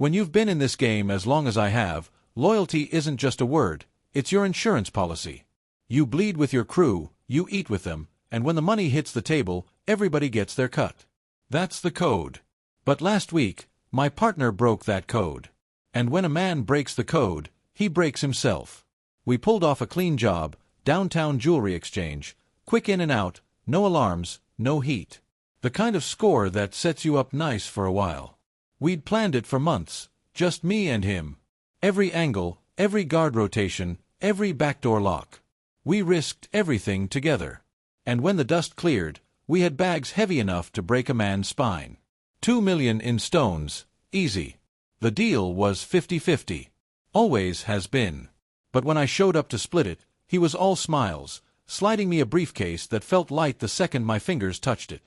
When you've been in this game as long as I have, loyalty isn't just a word, it's your insurance policy. You bleed with your crew, you eat with them, and when the money hits the table, everybody gets their cut. That's the code. But last week, my partner broke that code. And when a man breaks the code, he breaks himself. We pulled off a clean job, downtown jewelry exchange, quick in and out, no alarms, no heat. The kind of score that sets you up nice for a while. We'd planned it for months, just me and him. Every angle, every guard rotation, every backdoor lock. We risked everything together. And when the dust cleared, we had bags heavy enough to break a man's spine. 2 million in stones, easy. The deal was 50-50. Always has been. But when I showed up to split it, he was all smiles, sliding me a briefcase that felt light the second my fingers touched it.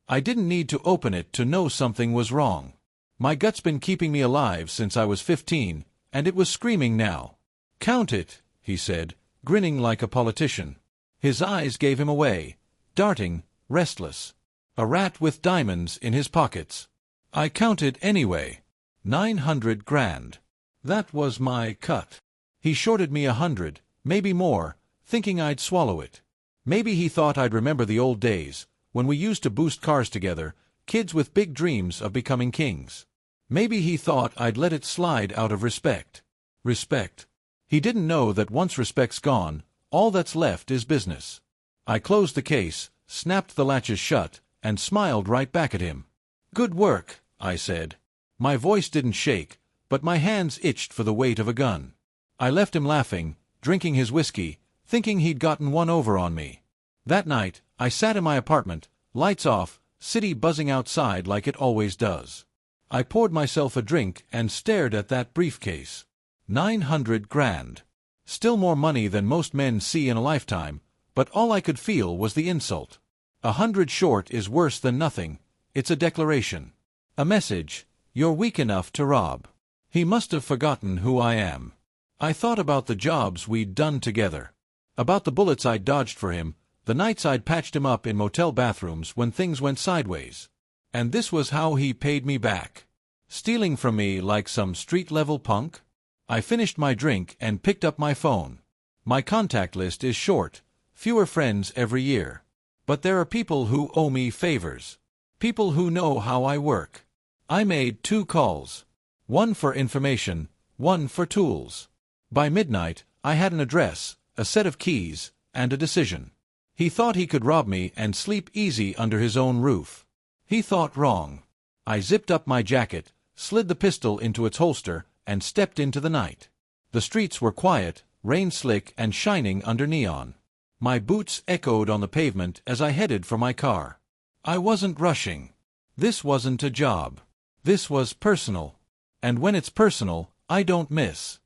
I didn't need to open it to know something was wrong. My gut's been keeping me alive since I was 15, and it was screaming now. "Count it," he said, grinning like a politician. His eyes gave him away, darting, restless. A rat with diamonds in his pockets. I counted anyway. 900 grand. That was my cut. He shorted me 100, maybe more, thinking I'd swallow it. Maybe he thought I'd remember the old days, when we used to boost cars together, kids with big dreams of becoming kings. Maybe he thought I'd let it slide out of respect. Respect. He didn't know that once respect's gone, all that's left is business. I closed the case, snapped the latches shut, and smiled right back at him. "Good work," I said. My voice didn't shake, but my hands itched for the weight of a gun. I left him laughing, drinking his whiskey, thinking he'd gotten one over on me. That night, I sat in my apartment, lights off, city buzzing outside like it always does. I poured myself a drink and stared at that briefcase. 900 grand. Still more money than most men see in a lifetime, but all I could feel was the insult. 100 short is worse than nothing. It's a declaration. A message. You're weak enough to rob. He must have forgotten who I am. I thought about the jobs we'd done together. About the bullets I'd dodged for him, the nights I'd patched him up in motel bathrooms when things went sideways. And this was how he paid me back. Stealing from me like some street-level punk? I finished my drink and picked up my phone. My contact list is short, fewer friends every year. But there are people who owe me favors. People who know how I work. I made 2 calls. One for information, one for tools. By midnight, I had an address, a set of keys, and a decision. He thought he could rob me and sleep easy under his own roof. He thought wrong. I zipped up my jacket, slid the pistol into its holster, and stepped into the night. The streets were quiet, rain slick and shining under neon. My boots echoed on the pavement as I headed for my car. I wasn't rushing. This wasn't a job. This was personal. And when it's personal, I don't miss.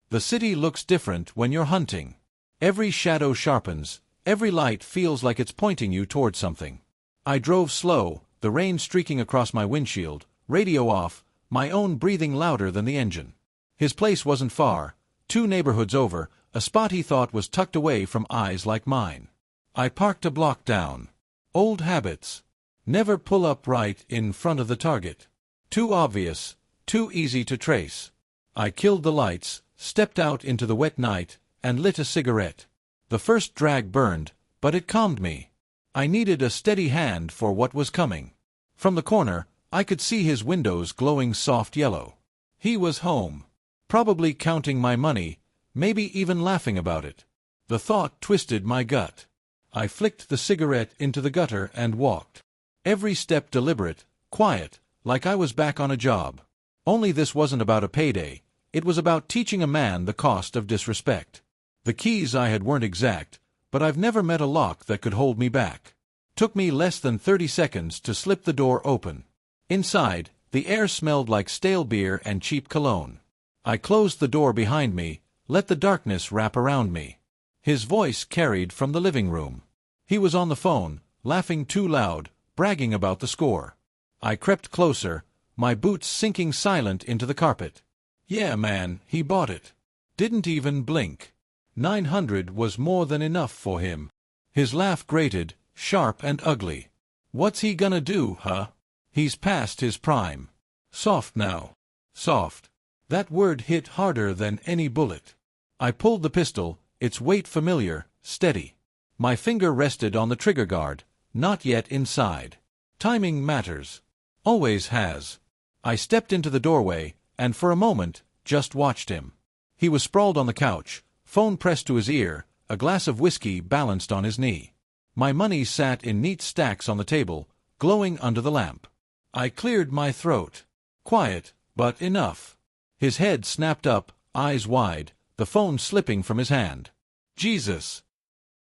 The city looks different when you're hunting. Every shadow sharpens, every light feels like it's pointing you toward something. I drove slow, the rain streaking across my windshield, radio off, my own breathing louder than the engine. His place wasn't far, 2 neighborhoods over, a spot he thought was tucked away from eyes like mine. I parked a block down. Old habits. Never pull up right in front of the target. Too obvious, too easy to trace. I killed the lights, stepped out into the wet night, and lit a cigarette. The first drag burned, but it calmed me. I needed a steady hand for what was coming. From the corner, I could see his windows glowing soft yellow. He was home. Probably counting my money, maybe even laughing about it. The thought twisted my gut. I flicked the cigarette into the gutter and walked. Every step deliberate, quiet, like I was back on a job. Only this wasn't about a payday. It was about teaching a man the cost of disrespect. The keys I had weren't exact, but I've never met a lock that could hold me back. Took me less than 30 seconds to slip the door open. Inside, the air smelled like stale beer and cheap cologne. I closed the door behind me, let the darkness wrap around me. His voice carried from the living room. He was on the phone, laughing too loud, bragging about the score. I crept closer, my boots sinking silent into the carpet. Yeah, man, he bought it. Didn't even blink. 900 was more than enough for him. His laugh grated, sharp and ugly. What's he gonna do, huh? He's past his prime. Soft now. Soft. That word hit harder than any bullet. I pulled the pistol, its weight familiar, steady. My finger rested on the trigger guard, not yet inside. Timing matters. Always has. I stepped into the doorway, and for a moment, just watched him. He was sprawled on the couch, phone pressed to his ear, a glass of whiskey balanced on his knee. My money sat in neat stacks on the table, glowing under the lamp. I cleared my throat. Quiet, but enough. His head snapped up, eyes wide, the phone slipping from his hand. Jesus!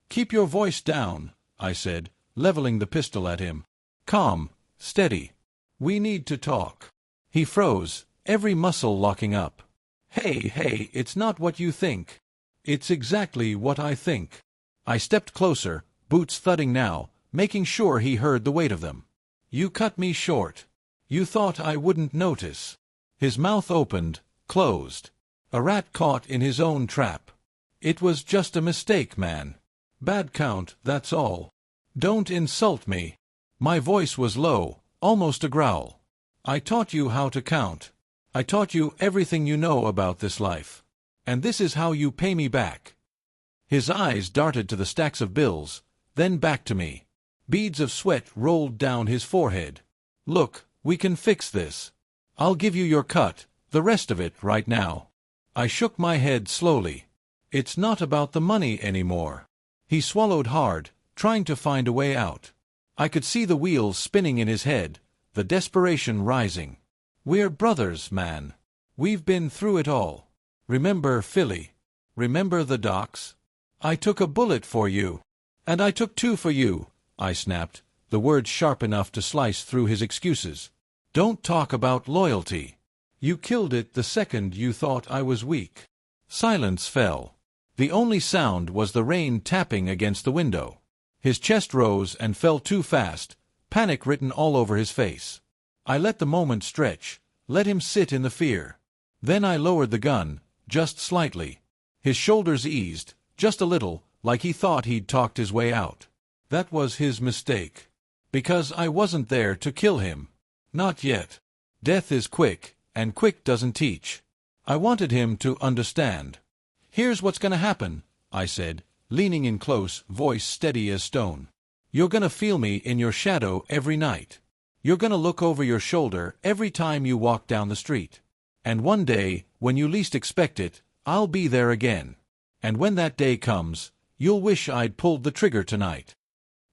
Keep your voice down, I said, leveling the pistol at him. Calm, steady. We need to talk. He froze, every muscle locking up. Hey, it's not what you think. It's exactly what I think. I stepped closer, boots thudding now, making sure he heard the weight of them. You cut me short. You thought I wouldn't notice. His mouth opened, closed. A rat caught in his own trap. It was just a mistake, man. Bad count, that's all. Don't insult me. My voice was low, almost a growl. I taught you how to count. I taught you everything you know about this life. And this is how you pay me back. His eyes darted to the stacks of bills, then back to me. Beads of sweat rolled down his forehead. Look, we can fix this. I'll give you your cut, the rest of it right now. I shook my head slowly. It's not about the money anymore. He swallowed hard, trying to find a way out. I could see the wheels spinning in his head, the desperation rising. We're brothers, man. We've been through it all. Remember Philly? Remember the docks? I took a bullet for you. And I took two for you, I snapped, the words sharp enough to slice through his excuses. Don't talk about loyalty. You killed it the second you thought I was weak. Silence fell. The only sound was the rain tapping against the window. His chest rose and fell too fast, panic written all over his face. I let the moment stretch, let him sit in the fear. Then I lowered the gun, just slightly. His shoulders eased, just a little, like he thought he'd talked his way out. That was his mistake. Because I wasn't there to kill him. Not yet. Death is quick, and quick doesn't teach. I wanted him to understand. Here's what's gonna happen, I said, leaning in close, voice steady as stone. You're gonna feel me in your shadow every night. You're gonna look over your shoulder every time you walk down the street. And one day, when you least expect it, I'll be there again. And when that day comes, you'll wish I'd pulled the trigger tonight.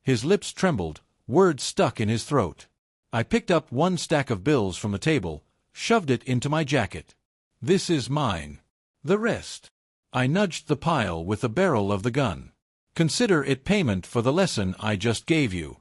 His lips trembled, words stuck in his throat. I picked up one stack of bills from the table, shoved it into my jacket. This is mine. The rest. I nudged the pile with the barrel of the gun. Consider it payment for the lesson I just gave you.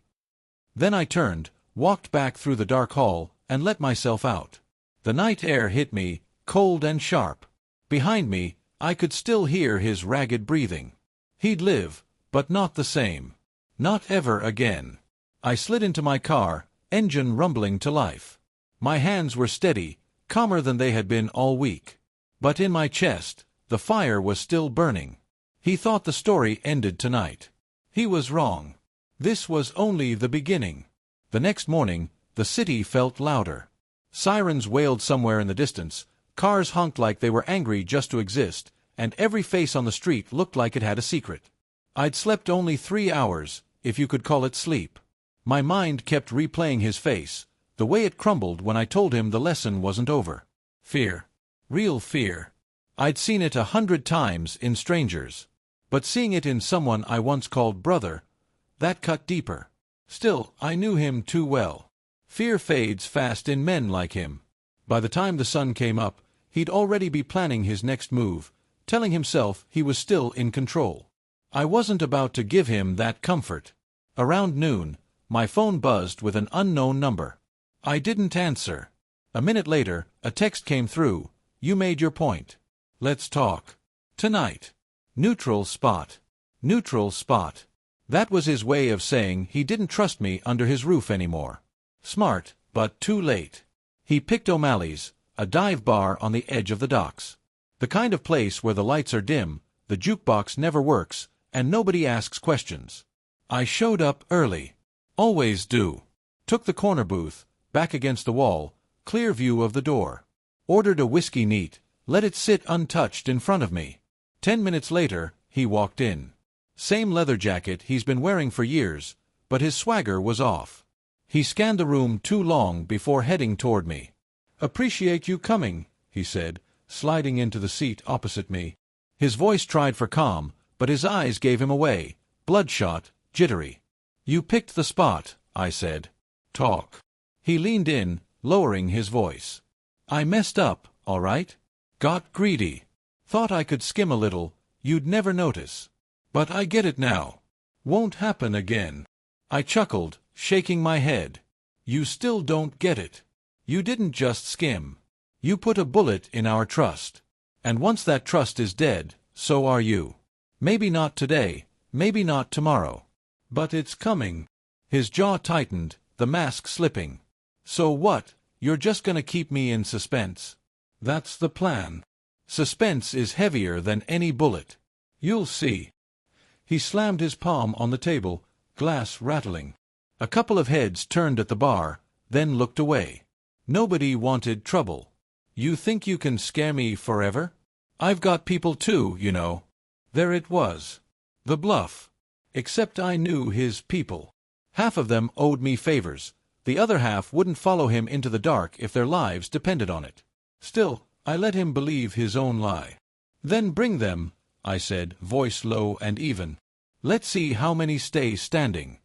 Then I turned, walked back through the dark hall, and let myself out. The night air hit me, cold and sharp. Behind me, I could still hear his ragged breathing. He'd live, but not the same. Not ever again. I slid into my car, engine rumbling to life. My hands were steady, calmer than they had been all week. But in my chest, the fire was still burning. He thought the story ended tonight. He was wrong. This was only the beginning. The next morning, the city felt louder. Sirens wailed somewhere in the distance, cars honked like they were angry just to exist, and every face on the street looked like it had a secret. I'd slept only 3 hours, if you could call it sleep. My mind kept replaying his face, the way it crumbled when I told him the lesson wasn't over. Fear. Real fear. I'd seen it 100 times in strangers. But seeing it in someone I once called brother, that cut deeper. Still, I knew him too well. Fear fades fast in men like him. By the time the sun came up, he'd already be planning his next move, telling himself he was still in control. I wasn't about to give him that comfort. Around noon, my phone buzzed with an unknown number. I didn't answer. A minute later, a text came through. You made your point. Let's talk. Tonight. Neutral spot. Neutral spot. That was his way of saying he didn't trust me under his roof anymore. Smart, but too late. He picked O'Malley's, a dive bar on the edge of the docks. The kind of place where the lights are dim, the jukebox never works, and nobody asks questions. I showed up early. Always do. Took the corner booth, back against the wall, clear view of the door. Ordered a whiskey neat, let it sit untouched in front of me. 10 minutes later, he walked in. Same leather jacket he's been wearing for years, but his swagger was off. He scanned the room too long before heading toward me. "Appreciate you coming," he said, sliding into the seat opposite me. His voice tried for calm, but his eyes gave him away, bloodshot, jittery. "You picked the spot," I said. "Talk." He leaned in, lowering his voice. "I messed up, all right? Got greedy. Thought I could skim a little, you'd never notice. But I get it now. Won't happen again." I chuckled, shaking my head. "You still don't get it. You didn't just skim. You put a bullet in our trust. And once that trust is dead, so are you. Maybe not today, maybe not tomorrow. But it's coming." His jaw tightened, the mask slipping. "So what, you're just gonna keep me in suspense?" "That's the plan. Suspense is heavier than any bullet. You'll see." He slammed his palm on the table, glass rattling. A couple of heads turned at the bar, then looked away. Nobody wanted trouble. "You think you can scare me forever? I've got people too, you know." There it was. The bluff. Except I knew his people. Half of them owed me favors. The other half wouldn't follow him into the dark if their lives depended on it. Still, I let him believe his own lie. "Then bring them," I said, voice low and even. "Let's see how many stay standing."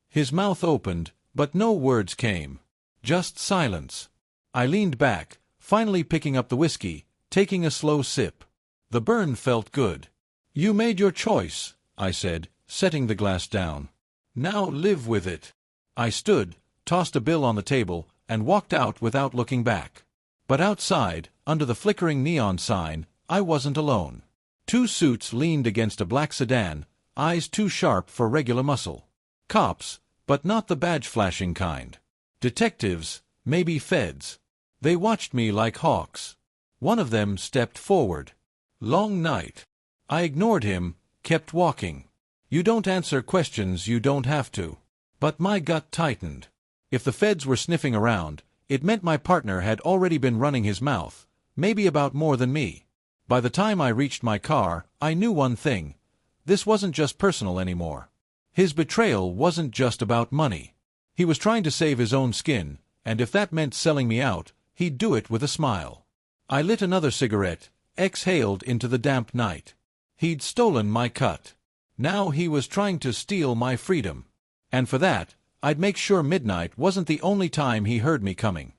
His mouth opened, but no words came. Just silence. I leaned back, finally picking up the whiskey, taking a slow sip. The burn felt good. "You made your choice," I said, setting the glass down. "Now live with it." I stood, tossed a bill on the table, and walked out without looking back. But outside, under the flickering neon sign, I wasn't alone. 2 suits leaned against a black sedan, eyes too sharp for regular muscle. Cops, but not the badge-flashing kind. Detectives, maybe feds. They watched me like hawks. One of them stepped forward. "Long night." I ignored him, kept walking. You don't answer questions you don't have to. But my gut tightened. If the feds were sniffing around, it meant my partner had already been running his mouth, maybe about more than me. By the time I reached my car, I knew one thing. This wasn't just personal anymore. His betrayal wasn't just about money. He was trying to save his own skin, and if that meant selling me out, he'd do it with a smile. I lit another cigarette, exhaled into the damp night. He'd stolen my cut. Now he was trying to steal my freedom. And for that, I'd make sure midnight wasn't the only time he heard me coming.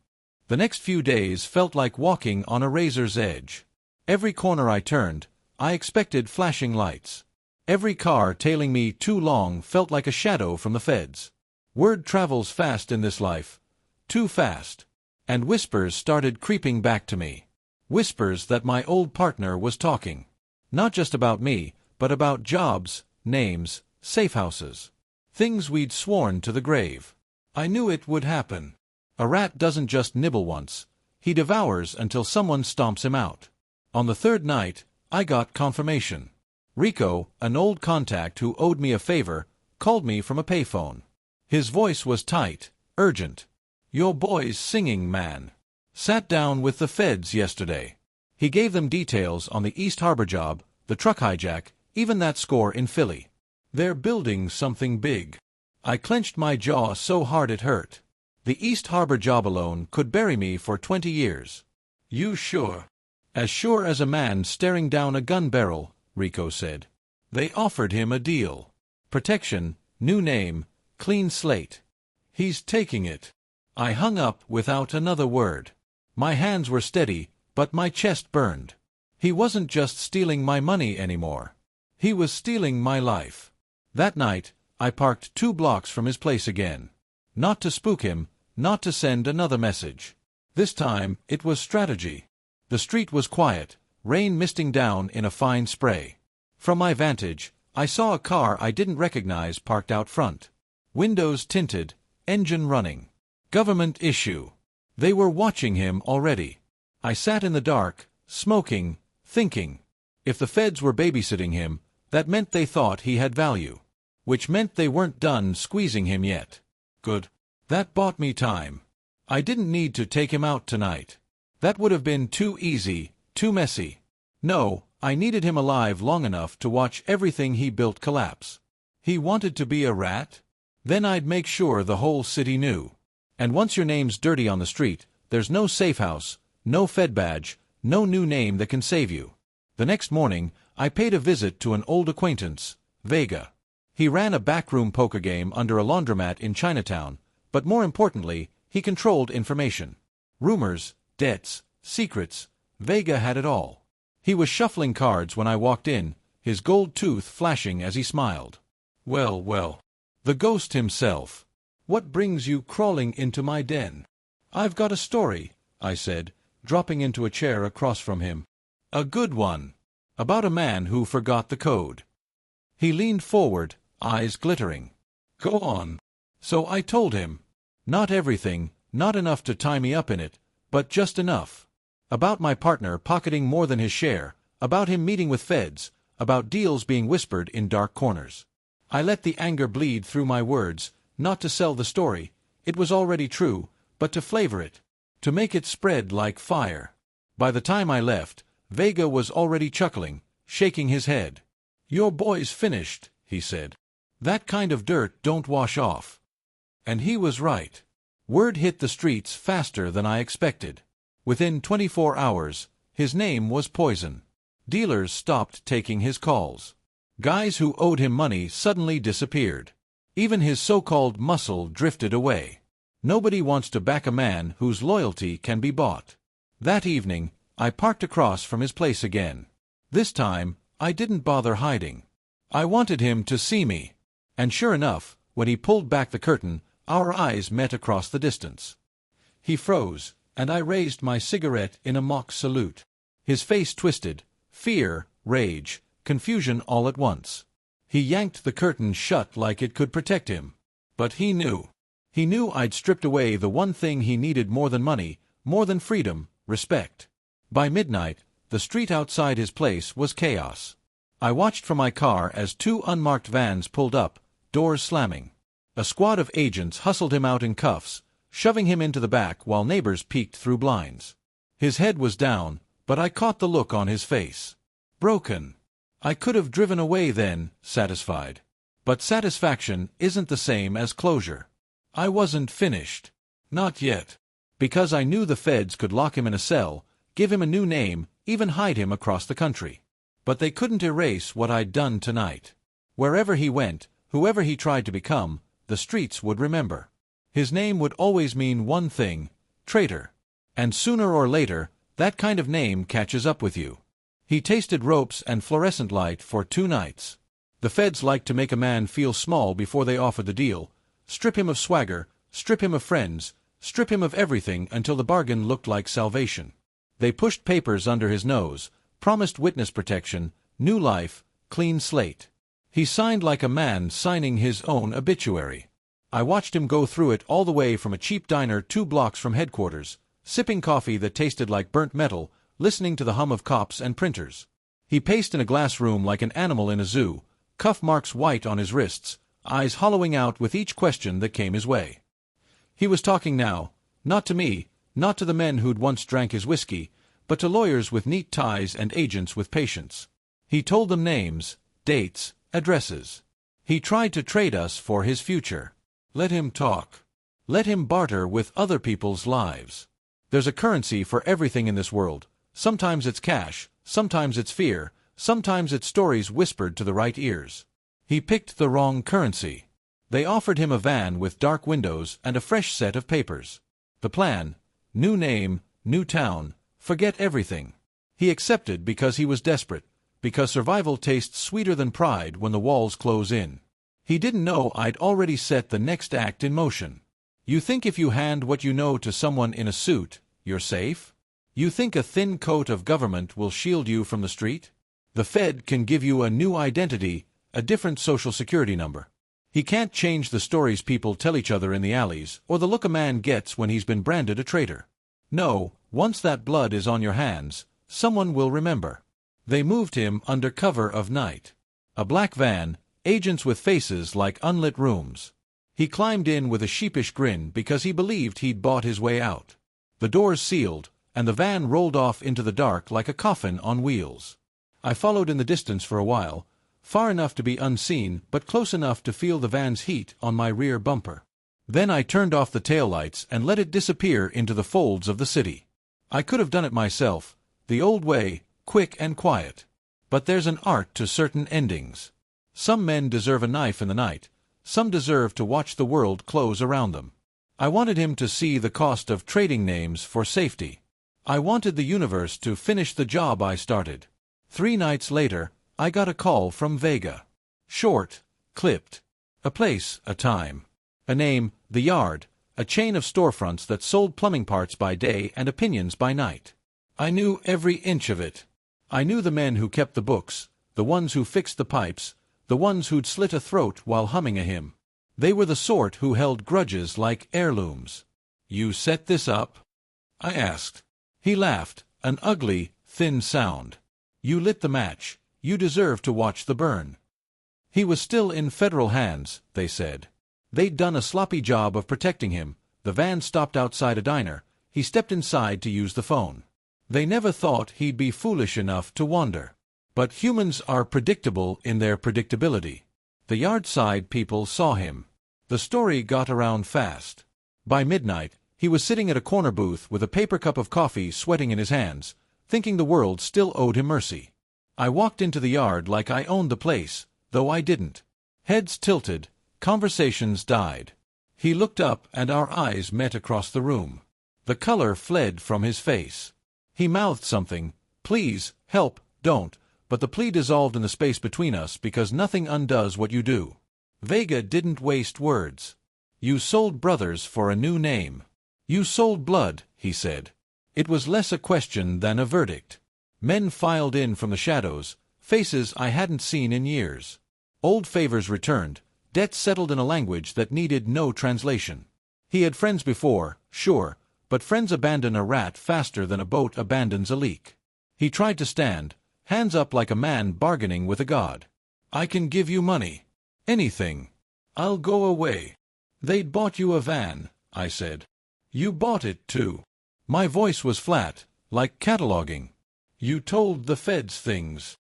The next few days felt like walking on a razor's edge. Every corner I turned, I expected flashing lights. Every car tailing me too long felt like a shadow from the feds. Word travels fast in this life. Too fast. And whispers started creeping back to me. Whispers that my old partner was talking. Not just about me, but about jobs, names, safe houses. Things we'd sworn to the grave. I knew it would happen. A rat doesn't just nibble once. He devours until someone stomps him out. On the 3rd night, I got confirmation. Rico, an old contact who owed me a favor, called me from a payphone. His voice was tight, urgent. "Your boy's singing, man. Sat down with the feds yesterday." He gave them details on the East Harbor job, the truck hijack, even that score in Philly. "They're building something big." I clenched my jaw so hard it hurt. The East Harbor job alone could bury me for 20 years. "You sure?" "As sure as a man staring down a gun barrel," Rico said. They offered him a deal. Protection, new name, clean slate. "He's taking it." I hung up without another word. My hands were steady, but my chest burned. He wasn't just stealing my money anymore. He was stealing my life. That night, I parked 2 blocks from his place again. Not to spook him, not to send another message. This time, it was strategy. The street was quiet, rain misting down in a fine spray. From my vantage, I saw a car I didn't recognize parked out front. Windows tinted, engine running. Government issue. They were watching him already. I sat in the dark, smoking, thinking. If the feds were babysitting him, that meant they thought he had value. Which meant they weren't done squeezing him yet. Good. That bought me time. I didn't need to take him out tonight. That would have been too easy, too messy. No, I needed him alive long enough to watch everything he built collapse. He wanted to be a rat? Then I'd make sure the whole city knew. And once your name's dirty on the street, there's no safe house, no Fed badge, no new name that can save you. The next morning, I paid a visit to an old acquaintance, Vega. He ran a backroom poker game under a laundromat in Chinatown, but more importantly, he controlled information. Rumors, debts, secrets, Vega had it all. He was shuffling cards when I walked in, his gold tooth flashing as he smiled. Well, well. The ghost himself. What brings you crawling into my den? I've got a story, I said, dropping into a chair across from him. A good one. About a man who forgot the code. He leaned forward, eyes glittering. Go on. So I told him. Not everything, not enough to tie me up in it, but just enough. About my partner pocketing more than his share, about him meeting with feds, about deals being whispered in dark corners. I let the anger bleed through my words, not to sell the story, it was already true, but to flavor it, to make it spread like fire. By the time I left, Vega was already chuckling, shaking his head. Your boy's finished, he said. That kind of dirt don't wash off. And he was right. Word hit the streets faster than I expected. Within 24 hours, his name was poison. Dealers stopped taking his calls. Guys who owed him money suddenly disappeared. Even his so-called muscle drifted away. Nobody wants to back a man whose loyalty can be bought. That evening, I parked across from his place again. This time, I didn't bother hiding. I wanted him to see me. And sure enough, when he pulled back the curtain, our eyes met across the distance. He froze, and I raised my cigarette in a mock salute. His face twisted, fear, rage, confusion all at once. He yanked the curtain shut like it could protect him. But he knew. He knew I'd stripped away the one thing he needed more than money, more than freedom, respect. By midnight, the street outside his place was chaos. I watched from my car as two unmarked vans pulled up, doors slamming. A squad of agents hustled him out in cuffs, shoving him into the back while neighbors peeked through blinds. His head was down, but I caught the look on his face. Broken. I could have driven away then, satisfied. But satisfaction isn't the same as closure. I wasn't finished. Not yet. Because I knew the feds could lock him in a cell, give him a new name, even hide him across the country. But they couldn't erase what I'd done tonight. Wherever he went, whoever he tried to become, the streets would remember. His name would always mean one thing, traitor. And sooner or later, that kind of name catches up with you. He tasted ropes and fluorescent light for 2 nights. The feds like to make a man feel small before they offer the deal, strip him of swagger, strip him of friends, strip him of everything until the bargain looked like salvation. They pushed papers under his nose, promised witness protection, new life, clean slate. He signed like a man signing his own obituary. I watched him go through it all the way from a cheap diner 2 blocks from headquarters, sipping coffee that tasted like burnt metal, listening to the hum of cops and printers. He paced in a glass room like an animal in a zoo, cuff marks white on his wrists, eyes hollowing out with each question that came his way. He was talking now, not to me, not to the men who'd once drank his whiskey, but to lawyers with neat ties and agents with patience. He told them names, dates, addresses. He tried to trade us for his future. Let him talk. Let him barter with other people's lives. There's a currency for everything in this world. Sometimes it's cash, sometimes it's fear, sometimes it's stories whispered to the right ears. He picked the wrong currency. They offered him a van with dark windows and a fresh set of papers. The plan: new name, new town, forget everything. He accepted because he was desperate, because survival tastes sweeter than pride when the walls close in. He didn't know I'd already set the next act in motion. You think if you hand what you know to someone in a suit, you're safe? You think a thin coat of government will shield you from the street? The Fed can give you a new identity, a different social security number. He can't change the stories people tell each other in the alleys, or the look a man gets when he's been branded a traitor. No, once that blood is on your hands, someone will remember. They moved him under cover of night. A black van, agents with faces like unlit rooms. He climbed in with a sheepish grin because he believed he'd bought his way out. The doors sealed, and the van rolled off into the dark like a coffin on wheels. I followed in the distance for a while, far enough to be unseen but close enough to feel the van's heat on my rear bumper. Then I turned off the taillights and let it disappear into the folds of the city. I could have done it myself, the old way, quick and quiet. But there's an art to certain endings. Some men deserve a knife in the night, some deserve to watch the world close around them. I wanted him to see the cost of trading names for safety. I wanted the universe to finish the job I started. 3 nights later, I got a call from Vega. Short, clipped. A place, a time. A name, The Yard, a chain of storefronts that sold plumbing parts by day and opinions by night. I knew every inch of it. I knew the men who kept the books, the ones who fixed the pipes, the ones who'd slit a throat while humming a hymn. They were the sort who held grudges like heirlooms. "You set this up?" I asked. He laughed, an ugly, thin sound. "You lit the match. You deserve to watch the burn." He was still in federal hands, they said. They'd done a sloppy job of protecting him. The van stopped outside a diner. He stepped inside to use the phone. They never thought he'd be foolish enough to wander. But humans are predictable in their predictability. The Yardside people saw him. The story got around fast. By midnight, he was sitting at a corner booth with a paper cup of coffee sweating in his hands, thinking the world still owed him mercy. I walked into the Yard like I owned the place, though I didn't. Heads tilted, conversations died. He looked up and our eyes met across the room. The color fled from his face. He mouthed something, "Please, help, don't," but the plea dissolved in the space between us because nothing undoes what you do. Vega didn't waste words. "You sold brothers for a new name. You sold blood," he said. It was less a question than a verdict. Men filed in from the shadows, faces I hadn't seen in years. Old favors returned, debts settled in a language that needed no translation. He had friends before, sure, but friends abandon a rat faster than a boat abandons a leak. He tried to stand, hands up like a man bargaining with a god. "I can give you money. Anything. I'll go away." "They'd bought you a van," I said. "You bought it too." My voice was flat, like cataloging. "You told the feds things."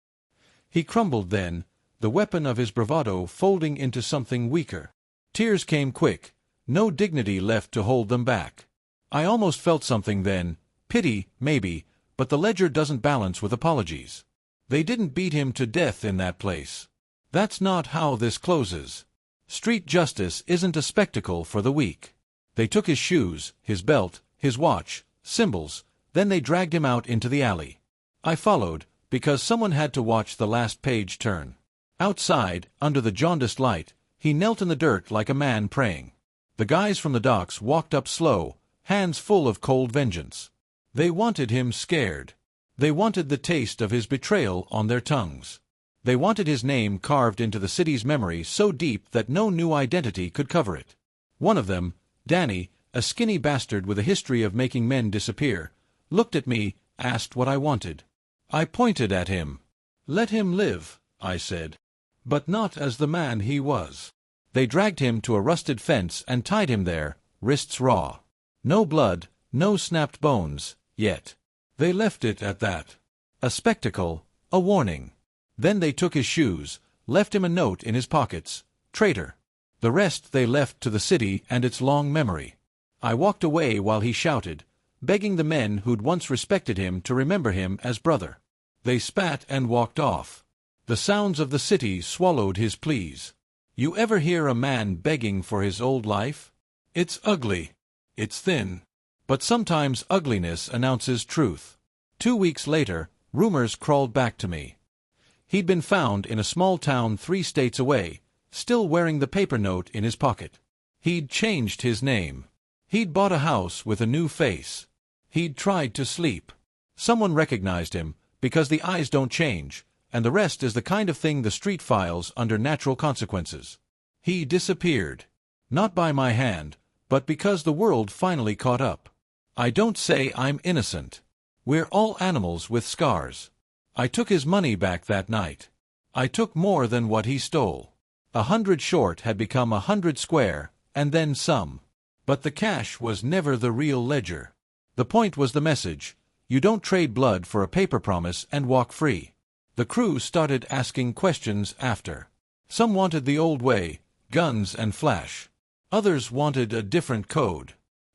He crumbled then, the weapon of his bravado folding into something weaker. Tears came quick, no dignity left to hold them back. I almost felt something then, pity, maybe, but the ledger doesn't balance with apologies. They didn't beat him to death in that place. That's not how this closes. Street justice isn't a spectacle for the weak. They took his shoes, his belt, his watch, symbols, then they dragged him out into the alley. I followed, because someone had to watch the last page turn. Outside, under the jaundiced light, he knelt in the dirt like a man praying. The guys from the docks walked up slow, hands full of cold vengeance. They wanted him scared. They wanted the taste of his betrayal on their tongues. They wanted his name carved into the city's memory so deep that no new identity could cover it. One of them, Danny, a skinny bastard with a history of making men disappear, looked at me, asked what I wanted. I pointed at him. "Let him live," I said. But not as the man he was. They dragged him to a rusted fence and tied him there, wrists raw. No blood, no snapped bones, yet. They left it at that. A spectacle, a warning. Then they took his shoes, left him a note in his pockets. Traitor. The rest they left to the city and its long memory. I walked away while he shouted, begging the men who'd once respected him to remember him as brother. They spat and walked off. The sounds of the city swallowed his pleas. You ever hear a man begging for his old life? It's ugly. It's thin. But sometimes ugliness announces truth. 2 weeks later, rumors crawled back to me. He'd been found in a small town 3 states away, still wearing the paper note in his pocket. He'd changed his name. He'd bought a house with a new face. He'd tried to sleep. Someone recognized him, because the eyes don't change, and the rest is the kind of thing the street files under natural consequences. He disappeared. Not by my hand, but because the world finally caught up. I don't say I'm innocent. We're all animals with scars. I took his money back that night. I took more than what he stole. 100 short had become 100 square, and then some. But the cash was never the real ledger. The point was the message. You don't trade blood for a paper promise and walk free. The crew started asking questions after. Some wanted the old way, guns and flash. Others wanted a different code.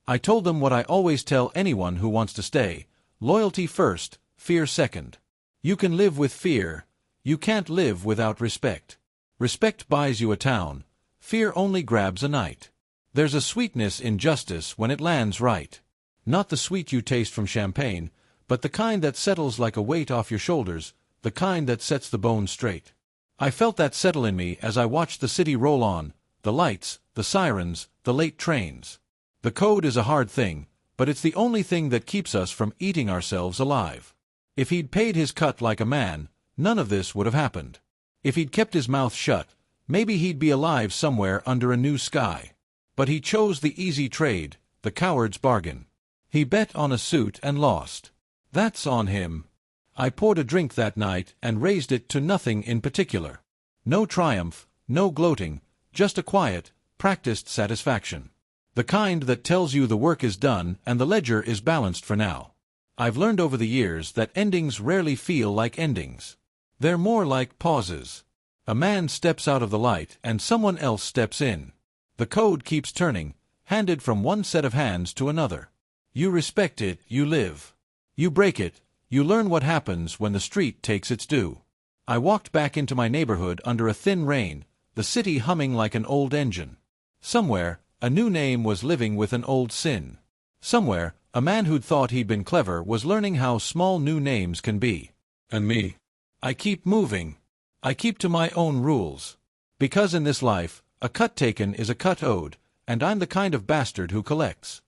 I told them what I always tell anyone who wants to stay: loyalty first, fear second. You can live with fear. You can't live without respect. Respect buys you a town. Fear only grabs a night. There's a sweetness in justice when it lands right. Not the sweet you taste from champagne, but the kind that settles like a weight off your shoulders, the kind that sets the bones straight. I felt that settle in me as I watched the city roll on, the lights, the sirens, the late trains. The code is a hard thing, but it's the only thing that keeps us from eating ourselves alive. If he'd paid his cut like a man, none of this would have happened. If he'd kept his mouth shut, maybe he'd be alive somewhere under a new sky. But he chose the easy trade, the coward's bargain. He bet on a suit and lost. That's on him. I poured a drink that night and raised it to nothing in particular. No triumph, no gloating, just a quiet, practiced satisfaction. The kind that tells you the work is done and the ledger is balanced for now. I've learned over the years that endings rarely feel like endings. They're more like pauses. A man steps out of the light and someone else steps in. The code keeps turning, handed from one set of hands to another. You respect it, you live. You break it, you learn what happens when the street takes its due. I walked back into my neighborhood under a thin rain, the city humming like an old engine. Somewhere, a new name was living with an old sin. Somewhere, a man who'd thought he'd been clever was learning how small new names can be. And me. I keep moving. I keep to my own rules. Because in this life, a cut taken is a cut owed, and I'm the kind of bastard who collects.